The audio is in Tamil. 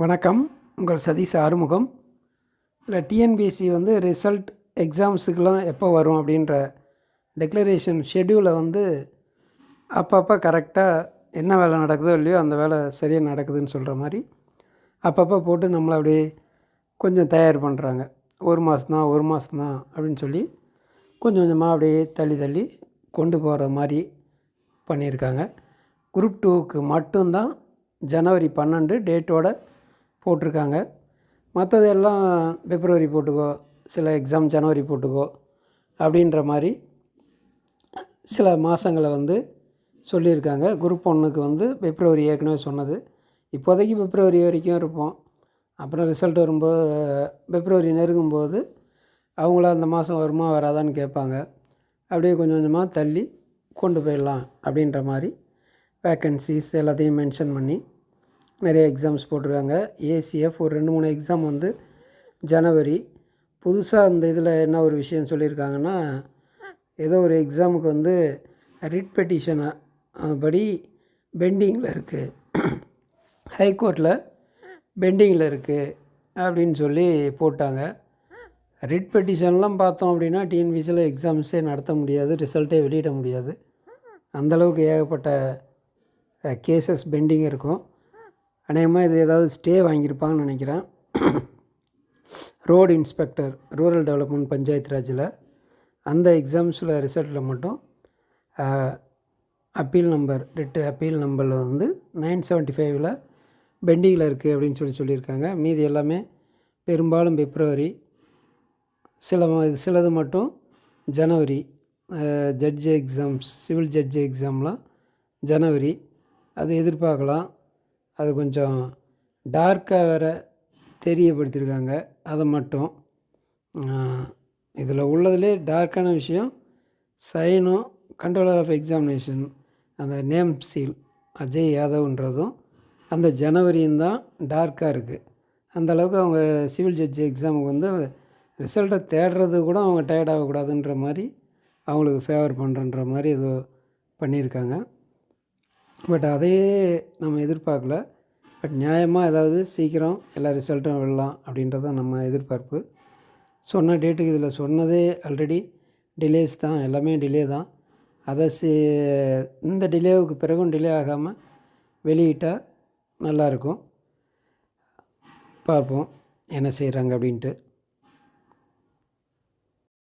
வணக்கம். உங்கள் சதீஷ் ஆறுமுகம். இல்லை டிஎன்பிஎஸ்சி ரிசல்ட் எக்ஸாம்ஸுக்கெலாம் எப்போ வரும் அப்படின்ற டெக்ளரேஷன் ஷெட்யூலை அப்பப்போ கரெக்டாக என்ன வேலை நடக்குதோ இல்லையோ அந்த வேலை சரியாக நடக்குதுன்னு சொல்கிற மாதிரி அப்பப்போ போட்டு நம்மளை அப்படியே கொஞ்சம் தயார் பண்ணுறாங்க. ஒரு மாதம்தான் அப்படின்னு சொல்லி கொஞ்சம் கொஞ்சமாக அப்படியே தள்ளி கொண்டு போகிற மாதிரி பண்ணியிருக்காங்க. குரூப் 2க்கு மட்டும்தான் ஜனவரி 12 டேட்டோட போட்டிருக்காங்க. மற்றது எல்லாம் பிப்ரவரி போட்டுக்கோ, சில எக்ஸாம் ஜனவரி போட்டுக்கோ அப்படின்ற மாதிரி சில மாதங்களை சொல்லியிருக்காங்க. குரூப் 1க்கு பிப்ரவரி ஏற்கனவே சொன்னது. இப்போதைக்கு பிப்ரவரி வரைக்கும் இருப்போம். அப்புறம் ரிசல்ட் வரும்போது பிப்ரவரி நெருங்கும்போது அவங்கள அந்த மாதம் வருமா வராதான்னு கேட்பாங்க. அப்படியே கொஞ்சம் கொஞ்சமாக தள்ளி கொண்டு போயிடலாம் அப்படின்ற மாதிரி வேக்கன்சிஸ் எல்லாத்தையும் மென்ஷன் பண்ணி நிறைய எக்ஸாம்ஸ் போட்டிருக்காங்க. ஏசிஎஃப் ஒரு 2-3 எக்ஸாம் ஜனவரி. புதுசாக அந்த இதில் என்ன ஒரு விஷயம் சொல்லியிருக்காங்கன்னா, ஏதோ ஒரு எக்ஸாமுக்கு ரிட் பெட்டிஷனை படி பெண்டிங்கில் இருக்குது, ஹைகோர்ட்டில் பெண்டிங்கில் இருக்குது அப்படின்னு சொல்லி போட்டாங்க. ரிட் பெட்டிஷன்லாம் பார்த்தோம் அப்படின்னா டிஎன்பிசியில் எக்ஸாம்ஸே நடத்த முடியாது, ரிசல்ட்டே வெளியிட முடியாது. அந்தளவுக்கு ஏகப்பட்ட கேசஸ் பெண்டிங் இருக்கும். அநேகமாக இது ஏதாவது ஸ்டே வாங்கியிருப்பாங்கன்னு நினைக்கிறேன். Road inspector rural development panchayat ராஜில் அந்த எக்ஸாம்ஸில் ரிசல்ட்டில் மட்டும் அப்பீல் நம்பர் ரிட்டு அப்பீல் நம்பரில் 975 பெண்டிங்கில் இருக்குது அப்படின்னு சொல்லியிருக்காங்க. மீதி எல்லாமே பெரும்பாலும் பிப்ரவரி, சிலது மட்டும் ஜனவரி. ஜட்ஜு எக்ஸாம்ஸ், சிவில் ஜட்ஜு எக்ஸாம்லாம் ஜனவரி. அது எதிர்பார்க்கலாம். அது கொஞ்சம் டார்க்காக வேறு தெரியப்படுத்தியிருக்காங்க. அதை மட்டும் இதில் உள்ளதுலே டார்க்கான விஷயம் சைனும் கண்ட்ரோலர் ஆஃப் எக்ஸாமினேஷன் அந்த நேம் சீல் அஜய் யாதவ்ன்றதும் அந்த ஜனவரியும் தான் டார்க்காக இருக்குது. அந்தளவுக்கு அவங்க சிவில் ஜட்ஜி எக்ஸாமுக்கு ரிசல்ட்டை தேடுறது கூட அவங்க டயர்ட் ஆகக்கூடாதுன்ற மாதிரி அவங்களுக்கு ஃபேவர் பண்ணுறன்ற மாதிரி ஏதோ பண்ணியிருக்காங்க. பட் அதையே நம்ம எதிர்பார்க்கல. பட் நியாயமாக ஏதாவது சீக்கிரம் எல்லா ரிசல்ட்டும் விடலாம் அப்படின்றது நம்ம எதிர்பார்ப்பு. சொன்ன டேட்டுக்கு இதில் சொன்னதே ஆல்ரெடி டிலேஸ் தான், எல்லாமே டிலே தான். அதை இந்த டிலேவுக்கு பிறகும் டிலே ஆகாமல் வெளியிட்டால் நல்லாயிருக்கும். பார்ப்போம் என்ன செய்கிறாங்க அப்படின்ட்டு.